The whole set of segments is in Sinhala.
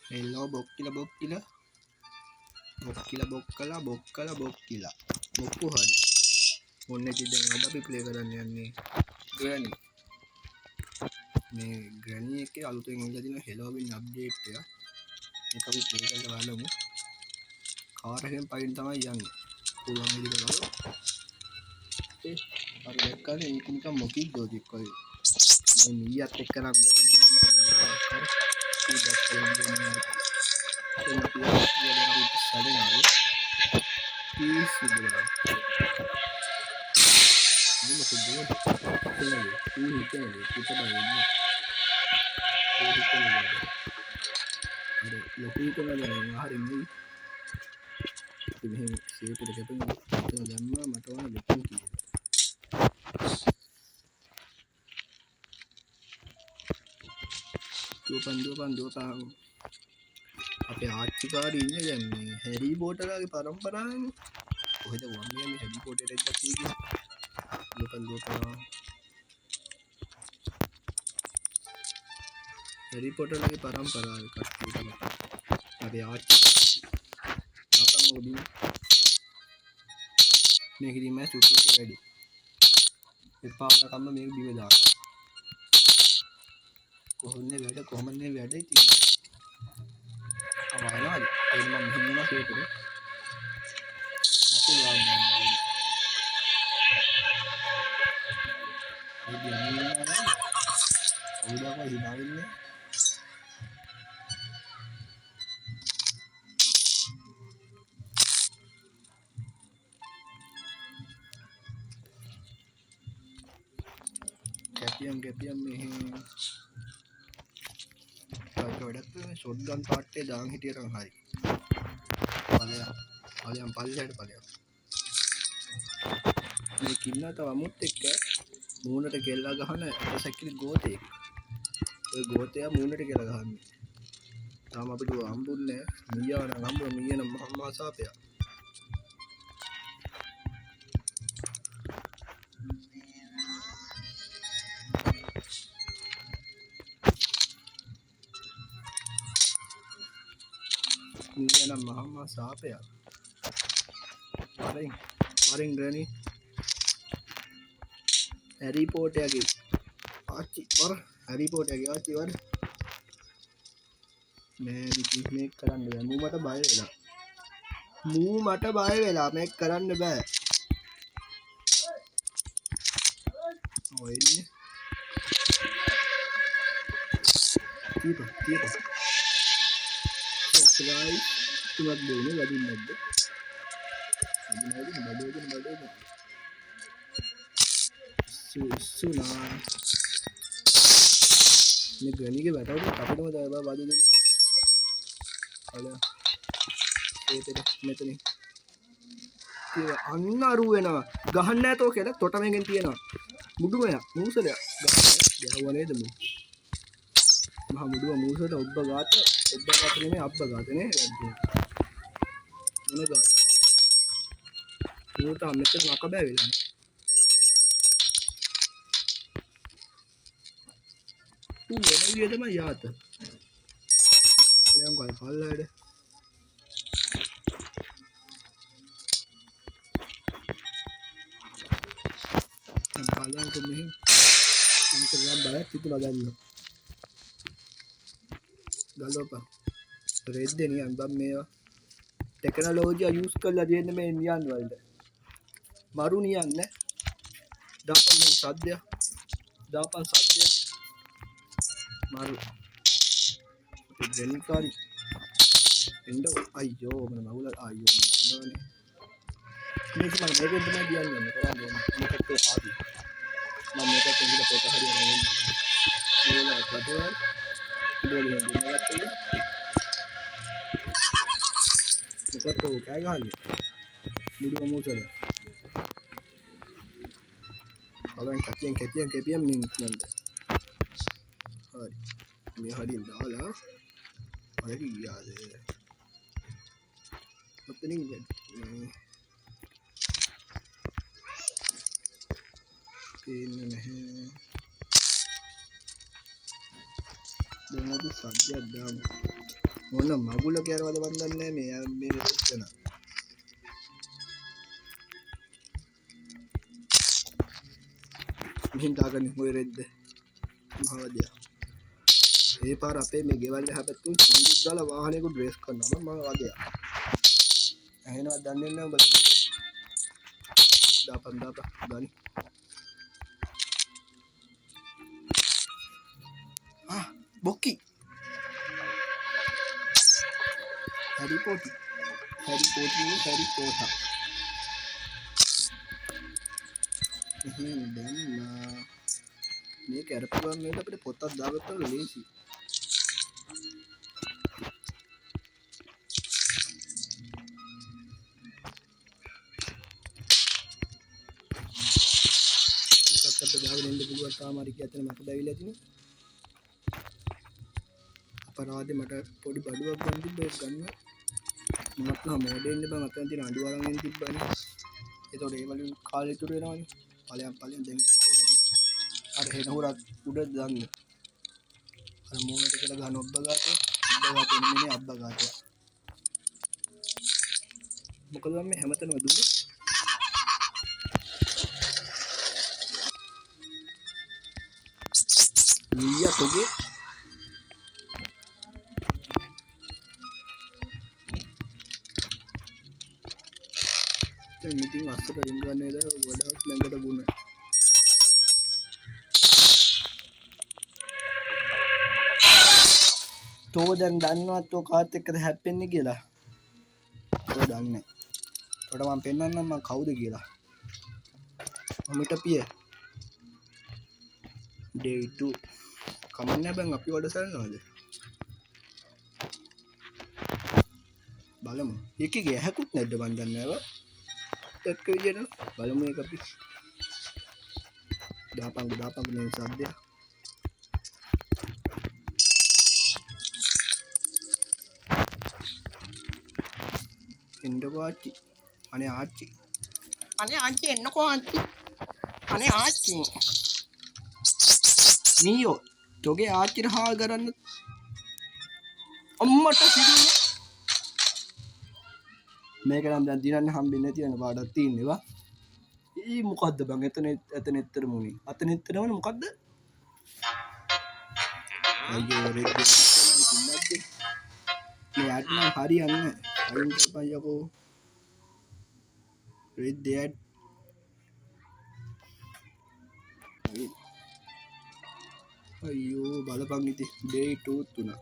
Hello bokkila bokkila bokkila bokkala bokkala bokkila බොක්කු හරි ඔන්න ඉතින් දැන් අද අපි ප්ලේ කරන්න යන්නේ ග්‍රැනි මේ ග්‍රැනි එකේ අලුතෙන් ඉඳලා තියෙන හෙලෝවින් අප්ඩේට් එක ඒක අපි ප්ලේ කරලා බලමු කාර් එකෙන් පයින් තමයි යන්නේ පුළුවන් විදිහට බලමු ඒ හරි දැක්කද ඒක නිකන් මොකිද්ද ඔය වගේ මේ මීයත් එක්කනක් දුවපන් අපේ ආච්චිකාරී ඉන්නේ දැන් මේ හැරි පොටර්ගේ පරම්පරාවනේ කොහෙද වන්නේ මේ හැරි පොටර් එකක් තියෙන්නේ දුවපන් හැරි පොටර්ගේ පරම්පරාව කට්ටිය තමයි අපේ ආච්චි තාපන් ඔබින් මේක ඉතින් මම චුට්ටුට වැඩි එපා කම්ම මේක බිම දානවා කොහොමද වැඩ ඉතින් අවානවාද එන්න මම හින්නවා හේතුව මකුල් වාන්නේ ගැපියම් මෙහෙ වැඩක් ෂොට්ගන් පාට්ටේ දාන් හිටියනම් හරි ඵලයන් පල්ලෙහාට ඵලයන් මේ කින්නා තව අමුත් එක්ක මූණට කෙල්ලා ගහන සැකිලි ගෝතේ ඔය ගෝතයා මූණට කෙල්ලා ගහන්නේ තාම අපිට හම්බුන්නේ මීයා නම් හම්බුන මීයා නම් මහා සාපයා මීයා නම් මහා සාපයා වරින් ග්‍රැනි හැරි පොටර්ගේ ආච්චි වර හැරි පොටර්ගේ ආච්චි වර මේ මේක කරන්න බෑ මූ මට බය වෙලා මේක කරන්න බෑ ඔය ඉන්නේ කීප සබ්ස්ක්‍රයිබ් තුනක් දෙන්න වැඩි නැද්ද බඩේ සුනා මේ ග්‍රැනිගේ වැටවුට අපිටම දාලා බාද දෙන්න හල ඒතර මෙතන අන්න අරු වෙනවා ගහන්න නැතෝ කියලා තොටමෙන් තියෙනවා මුඩුමය මූසලයක් ගහුවා නේද මූ මහ මුඩුව මූසට ඔබ ගාත නෙමෙයි අබ්බ ගාතනේ මොන ගාත මූට මෙතන මක බෑ වෙලා ඌ වෙන විදිය තමයි යාත අලයන් ගල් පල්ලෑඩ බලන්න මෙහෙ ඉන්ටර්නම් බලත් හිතලා ගන්න ගලෝපා රෙද්ද නියන් බම් මේවා ටෙක්නොලොජිය යූස් කරලා දෙන්නේ මේ නියන් වලට මරු නියන් නේ දාපන් සද්දය මරු දෙන්කාරි එන්න අයියෝ මම මවුල අයියෝ නෝනේ මේක මම මේකෙන් තමයි කියන්නේ කරන්නේ මේකට ආදි මම මේකට ඉඳලා පොත හරියනවා නේද කටවල් ඉතින් මොකක්ද කෑ ගහන්නේ මුඩු මොමෝසල බලන්න කැපියම් මින් නන්ද හරි මේ හරියෙන් දාලා හරි ගියාද ඔතනින් පේන්නේ නැහැ දැන් මොනවද සද්දයක් දාමු. මොන මගුල කියලාද මන් දන්නේ මේ රෙද්දන. මෙහෙන් දාගන්න ඔය රෙද්ද. මහවදියා. ඒ පාර අපේ මේ ගෙවල් එහා පැත්තෙන් සිංදුත් දාලා වාහනයක ඩ්‍රේස් කරනවා මම වදියා. ඇහෙනවද දන්නේ නැහැ උඹලා. දාපන් ගනි. බොක්කි. හැරි පොටි පොටා. දැන් මේ කැරපුවා මේක අපිට පොතක් දාගත්තා ලේසි. එකකට දාගෙන ඉන්න පුළුවන් තාම හරි කියතන මට බැවිලා තිනේ. අපරාධේ මට පොඩි බඩුවක් ගන්න තිබ්බ ගන්න. මමත් නම් මොඩේ ඉන්න බං අතන තියෙන අඬු අරන් ඉන්න තිබ්බනේ. ඒතකොට ඒ වලින් කාලේ ඉතුරු වෙනවනේ. ඵලයන් දැන් අර හෙන හොරක් උඩ දාන්න. අර මූණට කියලා ගන්න ඔබ ගාතේ නෙමෙයි අබ්බ ගාතේ. මොකද මේ හැමතැනම දුන්නේ. ඊයා තෝගේ දැන් ඉතින් අස්සට රින් ගන්න නේද ගොඩක් ළඟට ගුණ. තෝ දැන් දන්නවත් තෝ කාත් එක්කද හැප්පෙන්නේ කියලා. තෝ දන්නේ. තොට මම පෙන්නන්නම් මම කවුද කියලා. මමිට පිය. day 2 කමන්නේ බං අපි වඩසල්නවද? බලමු. එකේ ගැහකුත් නැද්ද මන් දන්නේ නැහැ. එක්ක විදියට බලමු එක අපි. දාපංගු මේ සද්දය. එන්නකෝ ආච්චි. අනේ ආච්චි එන්නකෝ ආච්චි. අනේ ආච්චි. මීයෝ තෝගේ ආච්චිට හාල් කරන්න අම්මට සිදුනේ. මේක නම් දැන් දිනන්න හම්බෙන්නේ නැති වෙන පාඩක් තියෙනවා. ඊ මොකද්ද බං එතන එතර මුනි. අතන එතරම මොකද්ද? අයියෝ රෙද්ද නැද්ද? මේ ඇඩ් නම් හරියන්නේ. අයින් කරපන් යකෝ. රෙද්ද ඇඩ්. අයියෝ බලපන් ඉතින් day 2 තුනා.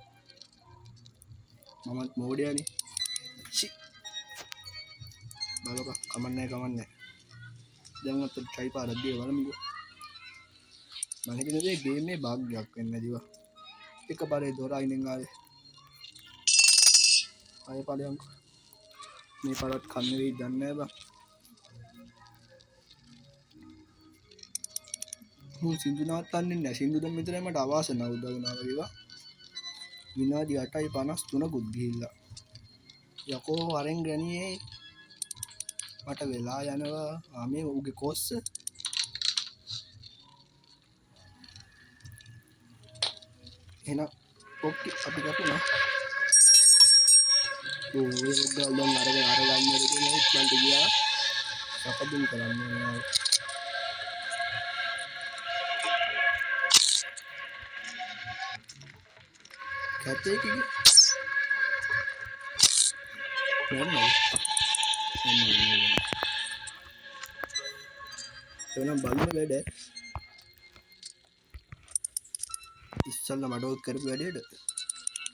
මමත් මෝඩයානේ. ෂි. බලපන් කමන්නේ. දැන් අත try පාරක් දිය බලමුකෝ. මම හිතන්නේ ගේම් එකේ බග් එකක් වෙන්නේ නැතිව. එකපාරේ දොර අයිනෙන් ආවේ. ආයෙ ඵලයන්කෝ. මේ පාරත් කන්නේ වෙයි දන්නේ නැහැ බං. සින්දු නවත්තන්නේ නැහැ. සින්දු දැන් මෙතන මට අවාසනාව උදා වුණා වේවා. විනාඩි 8:53කුත් ගිහිල්ලා. යකෝ වරෙන් ගණියේ මට වෙලා යනවා. මේ උගේ කොස්ස. එහෙනම් ඔක්කි අපි ගන්නවා. ඕ ගල්ලන් අරගන්න ඉස්සන්ට ගියා. සපදුම් කරන්නේ. කැතේ කිවි. එනම් බලන්න වැඩ ඉස්සල්ලා මඩෝත් කරපු වැඩේට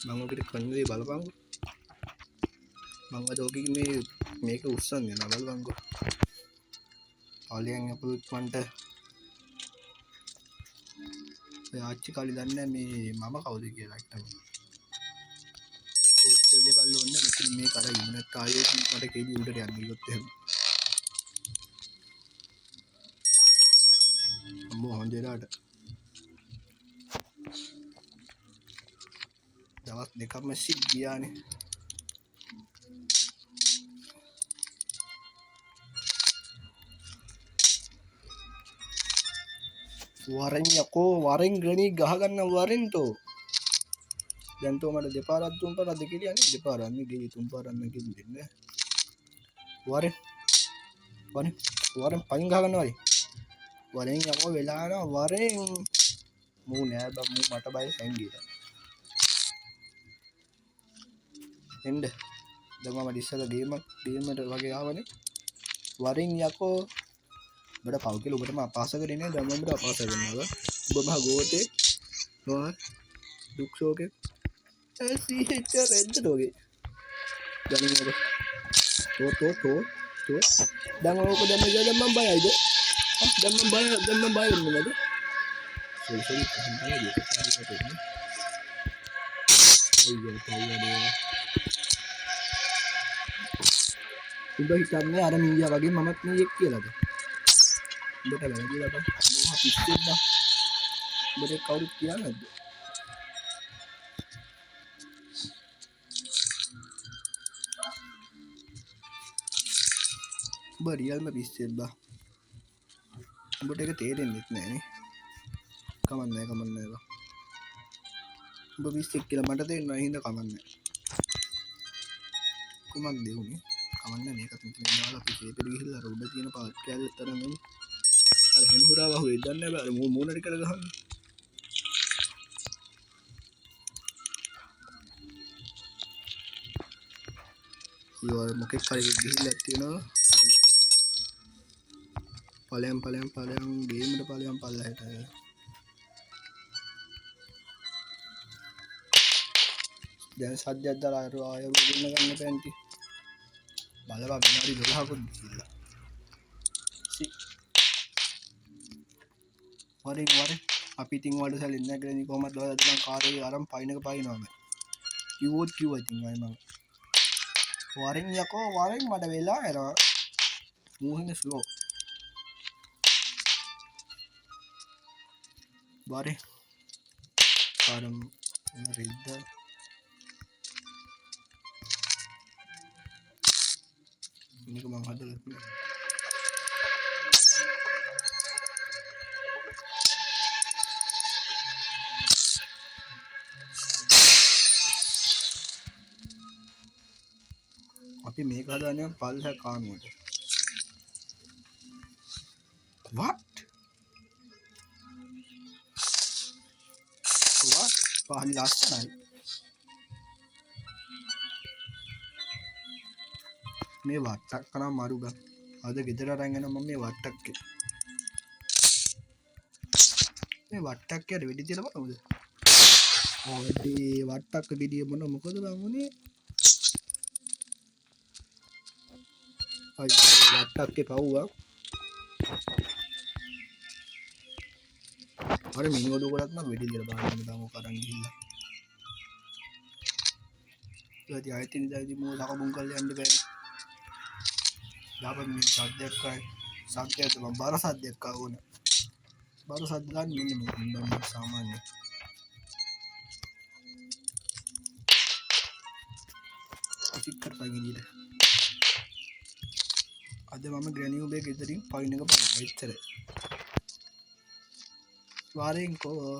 මම ඔකට කන්නේ බලපංගු. මම අද ඔගේ මේක උස්සන් දෙනවා බලපංගු. ආලියන් අපුත්මන්ට ආච්චි කාලේ දන්නේ මේ මම කවුද කියලා හිටම. උත්තර දෙවල් ඕනේ මෙතන මේ කරා ඉන්නත් ආයේ මට කෙඩි උඩට යන්න ගියොත් එහෙම. අම්මෝ හොඳේලාට දවස් දෙකක්ම සිත් ගියානේ. වරෙන් යකෝ වරෙන් ග්‍රනී ගහගන්න වරෙන් තෝ දැන් තෝ මට දෙපාරක් තුන් පාරක් දෙකලියන්නේ දෙපාරක් නේ ගෙවි තුන් පාරක් නම් ගෙවින්නේ වරෙන් පයින් ගහ ගන්නවා වරෙන් යමෝ වෙලා යනවා වරෙන් මූ නෑ බම් මූ මට බය හැංගිලා එන්න දැන් මම ඉස්සලා ගේමට වගේ ආවනේ වරෙන් යකෝ බඩ පව් කියලා ඔබටම අපහාස කරේ නේ දැන් මම අපහාස කරනවා ඔබ මහ ගෝතේ නෝ දුක් ශෝකේ ඇසි රෙද්ද දෝගේ දැන් ඔබ තෝ දැන් ඔක දැන් මම බයයිද දැන් මම බය වෙන්නේ නේද සෝසරි කන්නේ උඹ හිතන්නේ අර මීයා වගේ මමත් මීයෙක් කියලාද උඹට වැරදිලා බං මම පිස්සෙක්ද උඹට කවුරුත් කියන්නේ නැද්ද උඹ රියල්ම පිස්සෙක් බං උඹට ඒක තේරෙන්නේ නැහැ නේ කමන්නේ බං උඹ පිස්සෙක් කියලා මට තේරෙනවා හින්දා කමන්නේ කුමක් දෙවුනේ කමන්නේ මේකත් මෙතන දාලා අපි කේපෙට ගිහිල්ලා අර උඩ තියෙන පාත් කැල්ල තරම් එමු අර හෙන හුරාව හුවේ දන්නේ නැහැ බෑ මූණට කියලා ගහන්නේ ඊවල මොකෙක් හරි ගිහිල්ලා තියෙනවා ඵලයන් ගේමට ඵලයන් පල්ලහැට දැන් සද්දයක් දාලා අර ආයෙ ගින්න ගන්න පැන්ටි බලවා විනාඩි 12කුත් ගිහිල්ලා වරෙන් අපි ඉතින් වල සැලෙන්නේ නැහැ කියලා කොහමද ඔයාලා දැන් කාරේ අරන් පයින්ක පයින්නවා මම කිව්වා ඉතින් අය මම වරෙන් යකෝ වරෙන් මට වෙලා එනවා මූහින ස්ලෝ වරෙන් පාරම් රිද්ද මේක මම හදලා තියෙනවා අපි මේක හදාන්නේ පල්හ කානුවට what පහලි ලස්සනයි මේ වට්ටක් කනම් මරු බං අද ගෙදර අරන් යන මම මේ වට්ටක්කේ මේ වට්ටක්කේ වෙඩි තියලා බලමුද ඔව්දී වට්ටක්ක ගෙඩිය මොකද බං උනේ අයි වට්ටක්කේ පවුවා අර මිනිවලු ගොඩක් නම් වෙඩි තියලා බලන්න බං ඔක අරන් ගිහිල්ලා ඊට ආයෙත් ඉඳලා මෝ ලකබුන් කරලා යන්න බෑ යාපන් මේ සද්දයක් මම බාර සද්දයක් ආවොන බාර සද්ද ගන්න මෙන්න මේ සාමාන්‍ය ටික කරපගිනිද අද මම ග්‍රැනියු බේ ගෙදරින් පයින් එක බලන්න එච්චරයි වරෙන් කෝ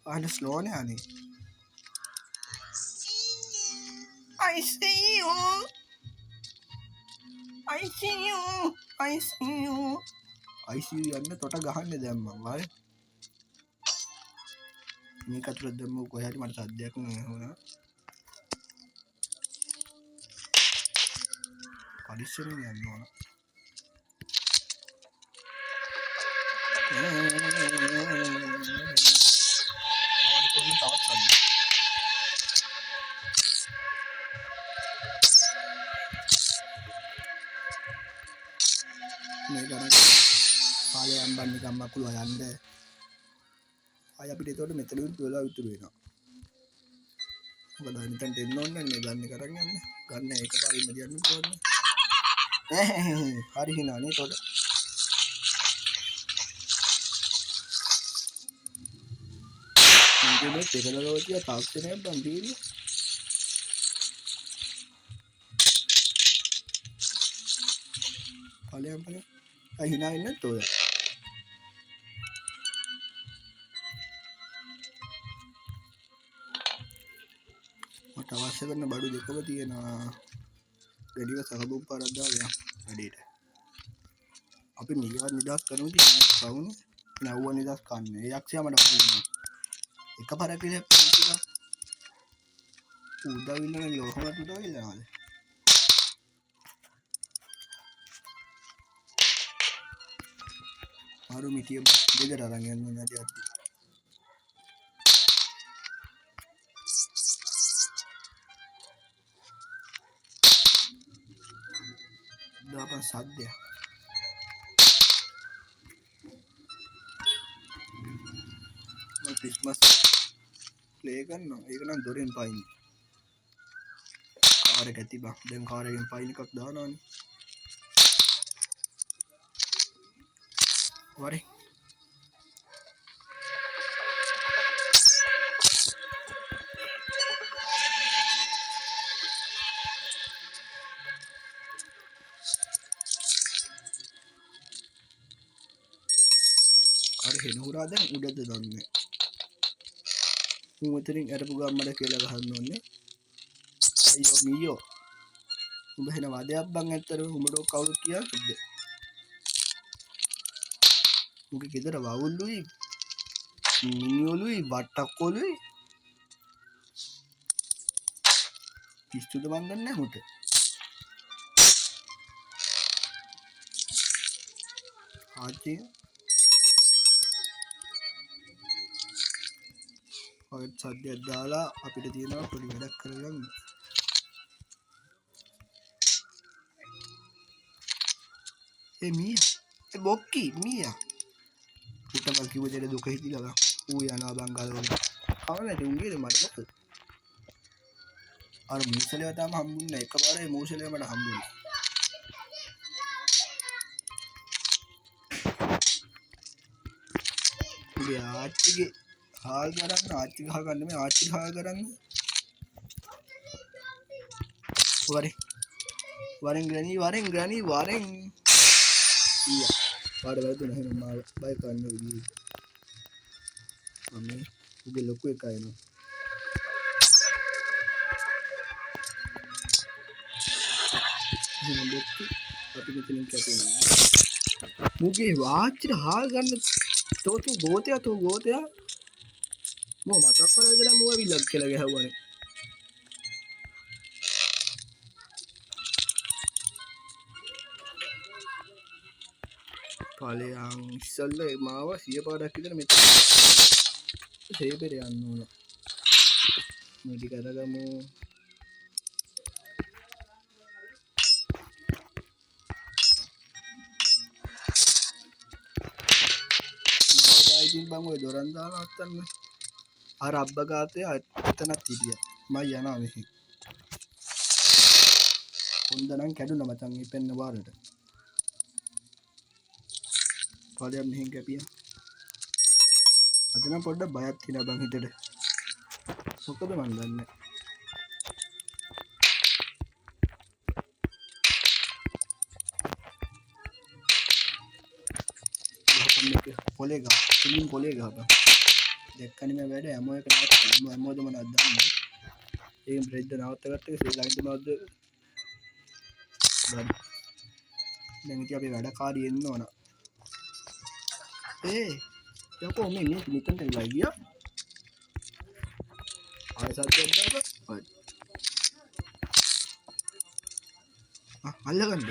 අන්න ස්ලෝනේ අනේ I see you යන්න තොට ගහන්න දැන් මම වරේ මේක අතුරට දැම්ම කොහේ හරි මට සද්දයක් නෑ වුණා පරිස්සමෙන් යන්න ඕන මේ ගණන් කාලේ අම්බන් නිකන් මකුල යන්න ආය අපිට ඒතකොට මෙතනින් වෙලා උතුරු වෙනවා මොකද මෙතනට එන්න ඕනේ නේ ගන්න කරන් යන්න ගන්න එක පාරින්ම දියන්න පුළුවන් හරි හිනානේ ඒතකොට මේ ටෙක්නොලොජිය තාක්ෂණයක් බන් තියෙන්නේ ඵලයන් අය හිනා ඉන්නේ තෝය අවශ්‍ය කරන බඩු දෙකම තියෙනවා. වැඩිව සහබුම් පාරක් දාලා වැඩේට. අපි නියවත් නිදහස් කරමු කියන්නේ කවුරු නැවුව නිදහස් කන්නේ. ඒ යක්ෂයා මට වදිනවා. එකපාරක් ඉතින් ටික උදවිල්ලනේ ලෝකමත් උදවිල්ලනවාද? මාරු මිටිය දෙකට අරන් යන්න නැති අද්දි. දාපන් සද්දය. මම ක්‍රිස්මස් ප්ලේ කරනවා. ඒක නම් දොරෙන් පයින්. කාර් එක ඇති බං. දැන් කාර් එකෙන් පයින් එකක් දානවනේ. වරේ. අර හෙනුරා දැන් උඩද දන්නේ. උඹතරින් අරපු ගම්මඩ කියලා ගහන්න ඕනේ. අයියෝ මීයෝ. උඹ හෙන වදයක් බං ඇත්තටම උඹට කවුරුත් කියන්නේද? උඹේ ගෙදර වවුල්ලුයි මිනිඔලුයි වට්ටක්කොලුයි පිස්සුද මන් දන්නේ නැහැ උට. ආච්චි ඔය සද්දයක් දාලා අපිට තියෙනවා පොඩි වැඩක් කරගන්න. ඒ මීයා ඒ බොක්කි මීයා උටම කිව්ව දෙයට දුක හිතිලා ඌ යනවා බං ගලවන්න. කවන්නද උන්ගේද මට මොකද? අර මූසලයා තාම හම්බුන්නේ නැහැ. එකපාරේ මූසලයා මට හම්බුනේ. උගේ ආච්චිගේ හාල් කරන්න ආච්චි ගහ ගන්න මේ ආච්චි හාල් කරන්න. වරෙන් ග්‍රැනි වරෙන් ඊයා පාඩ වැදුන එහෙනම් මාව බය කරන්න විදිහ. මම උගේ ලොකු එකා එනවා. එහෙනම් බොක්කි අපි මෙතනින් කැපෙනවා. මුගේ වාච්චිට හාල් ගන්න තෝතු ගෝතයා මම මතක් කරගෙන මෝ විලක් කියලා ගහුවානේ. ඵලයන් ඉස්සල්ලා මාව 100 පාඩක් විතර මෙතන සේබෙර යන්න ඕන. මේ ටික අරගමු. මාවයිකින් බං ඔය දොරන් දාලා අත්තන්න. අර අබ්බගාතේ එතනක් හිටියා. මම යනවා මෙහි. හොඳනම් කැඩුනා මචං මේ පෙන්න වාරට. ඵලයන් මෙහෙන් කැපියා. අද නම් පොඩ්ඩක් බයක් තියෙනවා බං හිතට. මොකද මන් දන්නේ. කොලේ ගහ. පිළින් කොලේ ගහපන්. දැක්කනේ මම වැඩ හැමෝ එක නවත්ත හැමෝදම නද්දන්නේ. ඒකෙන් බ්‍රෙඩ් නවත්තගත්ත එක ශ්‍රී ලංකිත නවද්ද. දැන් ඉතින් අපි වැඩකාරී එන්න ඕන. යකෝ මේ මෙතනට ඉලා ගියා. ආයෙ සද්දයක් දාපන්. හරි. අල්ලගන්න.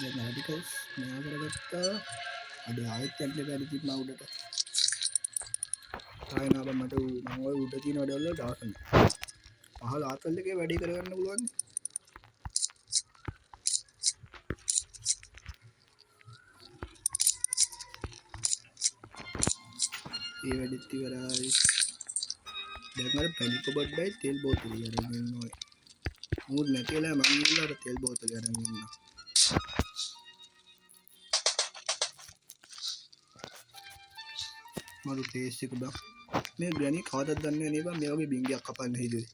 දැන් ආටිකල්ස් මෙයා කරගත්තා. අද ආයෙත් යන්න බැරි කිව්ව මම උඩට. තායනා බම් මට මම ඔය උඩ තියෙන වැඩවල දාන්න. පහල ආතල් එකේ වැඩේ කරගන්න පුළුවන්. ඒ වැඩෙත් ඉවරයි. දැන් අර පැණික බඩයි තෙල් බෝතලය අරන් ඉන්න ඕනේ. මූඩ් නැතිලා මම ඉන්නවා අර තෙල් බෝතලය අරන් ඉන්නවා. මරු ටේස්ට් එක බා. මේ ග්‍රැනි කවදද දන්නේ නේ බා මේ වගේ බින්ගයක් කපන්න හිතුවේ.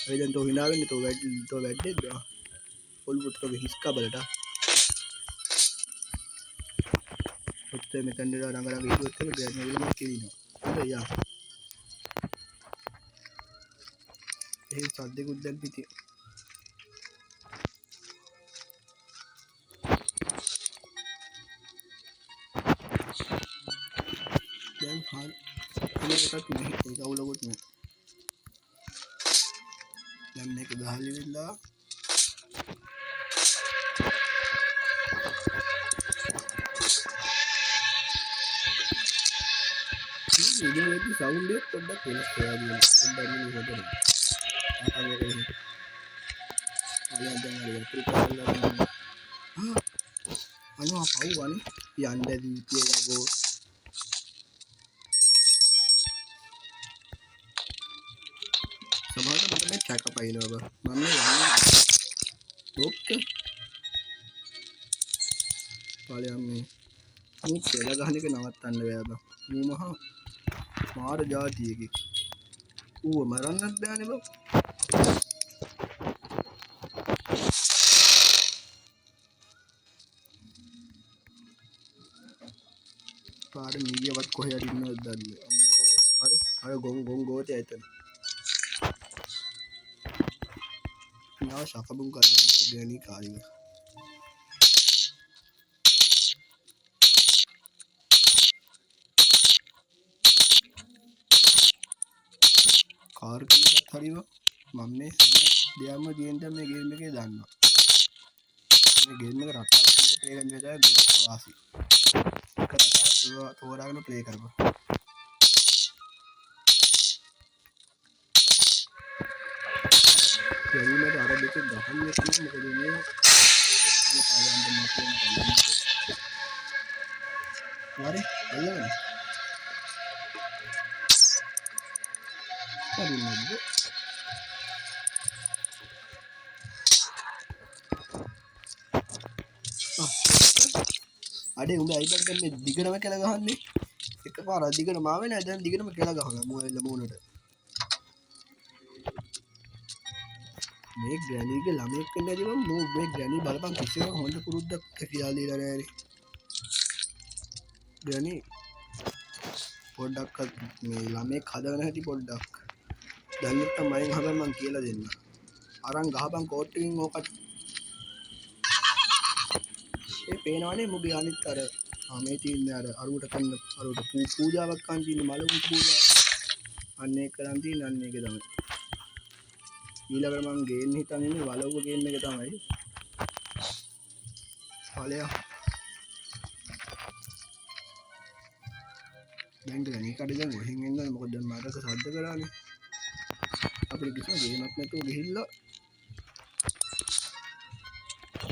ඒ දැන් තෝ හිනාවෙන්නේ තෝ වැඩේ බා. පොල් පුට්ටෝගේ හිස්කා බලට. ඔත්තේ මෙතන ඉඳලා රංගලා ගිහින් ඉතින් ගෑනි වල කිරිනවා. හරි යා. ඒ සද්දෙකුත් දැන් පිටිය. දැන් හරි. ඒකත් නෙහි ඒක අවුලකුත් නෑ. දැන් මේක ගහලි වෙලා ඉතින් සවුන්ඩ් එක පොඩ්ඩක් වෙනස් කරලා දෙන්න. පොඩ්ඩක් මෙන්න හොදන්න. ආපහු අලියන් දැන් අර යතුරු කරලා අනෝ පව්වනේ යන්න දීපේ යකෝ. සමහරවිට මට මේ චැක පයින්නවා බා. මම යන්නේ ඕකේ. පාලියම් මේ කෙල ගහන එක නවත්තන්න බෑ බා. මූ මහා මාර જાතියකෙක්. ඌව මරන්නත් බෑනේ බා. පාර මීයවත් කොහෙ හරි ඉන්නවද දන්නේ. අම්බෝ අර ගොන් ගෝතේ ඇතන. යා ශකබුන් කරගෙන ගෑනි කාරිය. කාර් කීයක් හරිව මම මේ දෙයක්ම ගේන්න මේ ගේම් එකේ දාන්නවා. මේ ගේම් එක රටාවක් ප්ලේ කරන විදිහ ගොඩක් වාසි. එක රටාවක් තෝරාගෙන ප්ලේ කරපන්. යරිමට අර දෙක ගහන්නේ කිව්ව මොකද මේ අනේ කායන්ද මතෙන් හරි එළවන හරි නේද අඩේ උඹ අයිබන් දැන් මේ දිගටම කියලා ගහන්නේ එකපාර දිගටම ආවේ නෑ දැන් දිගටම කියලා ගහනවා මොකද මූණට මේ ග්‍රැනීගේ ළමෙක් වෙන්න ඇති මම මේ ග්‍රැනී බලපන් කිසිම හොඳ පුරුද්දක් කියලා දීලා නෑනේ ග්‍රැනී පොඩ්ඩක් මේ ළමෙක් හදගෙන හැටි පොඩ්ඩක් දැන් නැත්තම් මයින් හදන්න මං කියලා දෙන්න අරන් ගහපන් කෝට් එකකින් ඕකට ඒ පේනවනේ මුගේ අනිත් අර මේ තියෙන්නේ අර අරුවට කන්න අරුවට පූජාවක් කන් තියෙන්නේ මලවුන් පූජාව අන්න ඒක කරන් තියෙන අන්න ඒක තමයි ඊළඟට මං ගේන්න හිතන් ඉන්නේ වලව්ව ගේම් එක තමයි ඵලයක් දැන් ග්‍රැනී කඩේ දැන් වහින් එන්නේ මොකද දැන් මාරක සද්ද කරානේ අපිට කිසිම ගේමක් නැතුව ගිහිල්ලා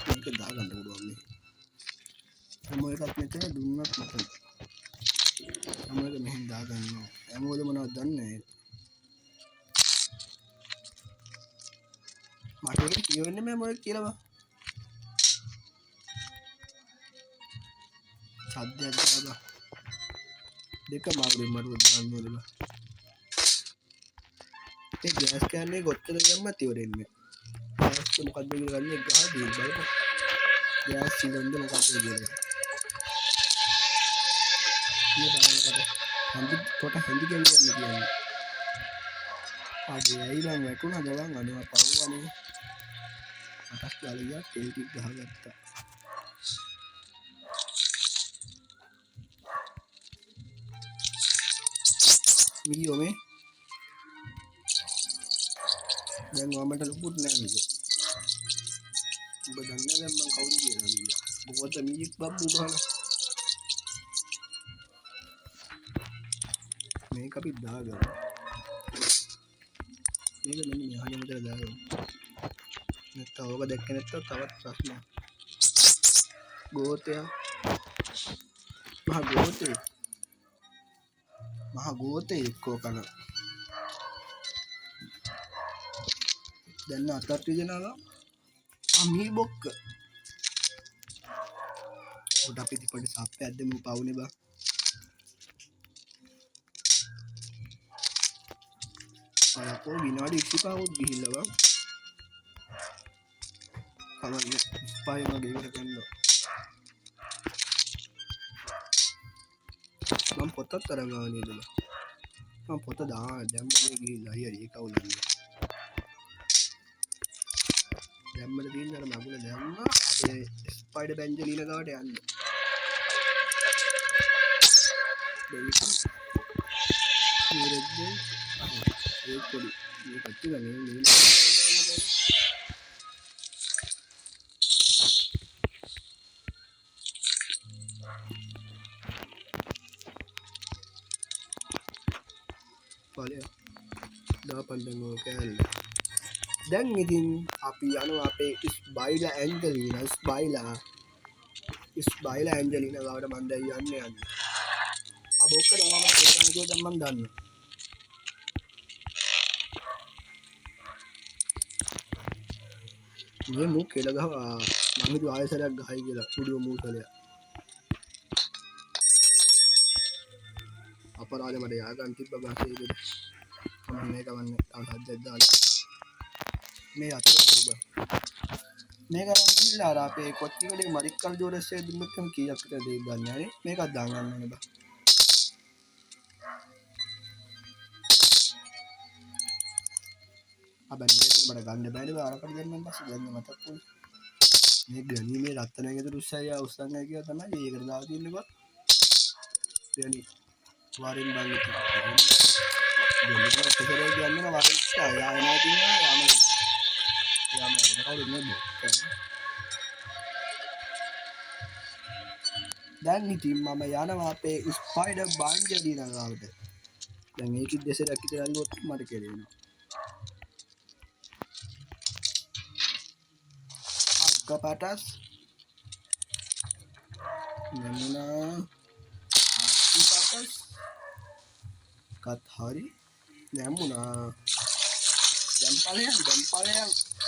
මේක දාගන්න පුළුවන් මේ හැම එකක් මෙතන දුන්නත් මෙතන හැම එක මෙහෙන් දාගන්නවා හැමෝද මොනවද දන්නේ මට ඒක කියවෙන්නේ මම මොකද කියලා බා සද්දයක් දාලා දෙක මාරුවෙන් මරුව දාන්න ඕනේ බා ඒ ගෑස් කෑල්ලේ කොච්චර දැම්මත් ඉවරෙන්නේ ගෑස් එක මොකද්ද කියලා ගන්නේ ගහ දී බලන්න ගෑස් සිලින්ඩර් මොකක්ද කියලා මේ බලන්න හන්දි පොට හන්දි කියන්නේ කියන්නේ ආගේ ඇයිලන් වැටුණා දවන් අනේ පව්වනේ අටස් ගාලියා තෙල් ටික ගහගත්තා වීඩියෝ මේ දැන් වමට ලොකුත් නෑ මේක ඔබ දන්නේ දැන් මං කවුද කියලා මීයා මොකද මීයක් බබ්බු ගහලා මේක අපි දාගමු මේක මෙන්න මෙහාට මෙතන දාගමු නැත්නම් ඕක දැක්කේ නැත්නම් තවත් ප්‍රශ්නයක් ගෝතයා මහ ගෝතේ එක්කෝ කන දැන් අතට දෙනවා අමී බොක්ක උඩ අපි පොඩි සප්පයක් දෙමු පවුනේ බා අයකෝ විනාඩි 25ක් ගිහිල්ලා බා කවන්නේ ස්පයි වගේ ඉවර කරනවා මම පොතත් අරන් ආවා නේද? මම පොත දැම්මනේ ගිහිල්ලා හරි ඒක උලන්නේ. දැම්මල තියෙන අර මගුල දැම්මා අපේ ස්පයිඩර් බැන්ජලින ගාවට යන්න. ඒක පොඩි මේ පැත්තේ ගන්නේ ඵලයක් දාපන්දන් කෑල්ල. දැන් ඉතින් අපි යනවා අපේ ස්පයිඩර් ඇන්ජලිනා ස්පයිඩර් ඇන්ජලිනා ගාවට මම දැන් යන්නේ. බොක්ක තමයි මම කියන්නේ දැන් මම දන්නවා. මේ මු කියලා ගහවා මම හිතුවා ආයෙසරයක් ගහයි කියලා කුඩුව මූසලයක්. අපරාධ මට යාගන් තිබ්බ බාසෙකට. මම මේක වන්නේ තාත්තට දාලා. මේ අතට බා. මේක නම් අර අපේ කොච්චිකඩේ මරික්කල් ජෝරස්සේ දුන්නත් කම කීයක් විතර දෙයක් ගන්න නේ. මේකක් දාන්න ඕනේ බා. අබැන් මේක මට ගන්න බෑනේ බා අරකට දෙන්නම් පස්සේ දැන් මතක් වුණා. මේ ගණීමේ රත්තරන්ගේ දුස්සය උස්සන්නේ කියලා තමයි ඒකට දාලා තින්නේ බා. يعني वारिन बांग itu jadi kalau kita jalan na warin ya na tinggal ya kalau ini dan itin mama යනවා අපේ ස්පයිඩර් බාන්ජලිනා ගාවට. දැන් ඒක දෙසරක් විතර අල්ලුවොත් මට කෙරෙනවා. අක්කපටස් නමුනා අක්කපටස් කත් හරි නැමුණා. දැන් ඵලයන්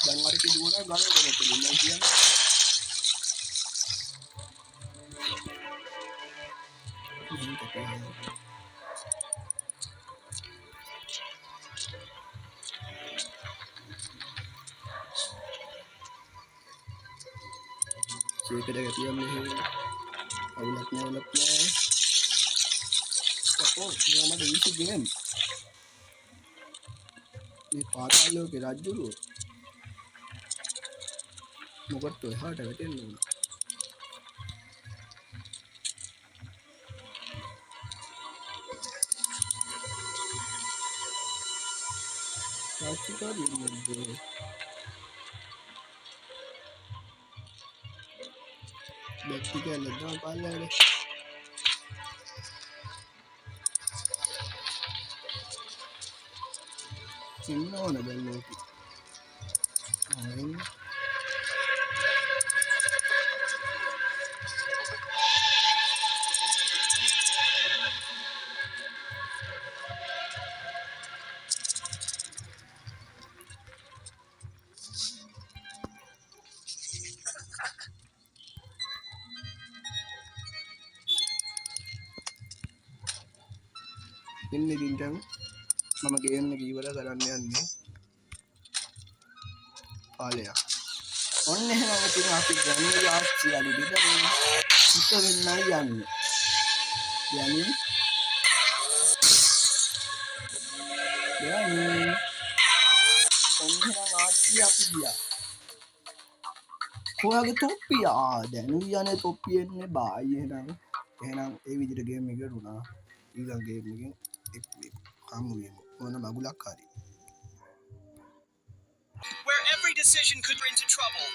දැන් අර කිදුවන ගලවගෙන තියෙනවා කියන්නේ. Kita dah kata ni, awalnya. Oh, yang mana itu game? Ini parah loh, kira dulu. Muka tu, hard ada kan? Pasti kali ni. Bukti kan ada apa lagi? Ini mana benda tu? Ini. Ini bintang. Mama game ni kira කරන්න යන්නේ. පාලයක්. ඔන්න එහෙනම් ඉතින් අපි ගන්නේ ආච්චි අලි දෙන්න හිත වෙන්නයි යන්නේ. යන්නේ. ඔන්න එහෙනම් ආච්චි අපි ගියා. කොහාගේ තොප්පිය? දැන් යන්නේ තොප්පිය එන්නේ බායි එහෙනම්. එහෙනම් ඒ විදිහට ගේම් එක කරුණා. ඊළඟ ගේම් එකෙන් හමු වෙමු. ඕන මගුලක් හරි. Where every decision could bring to trouble.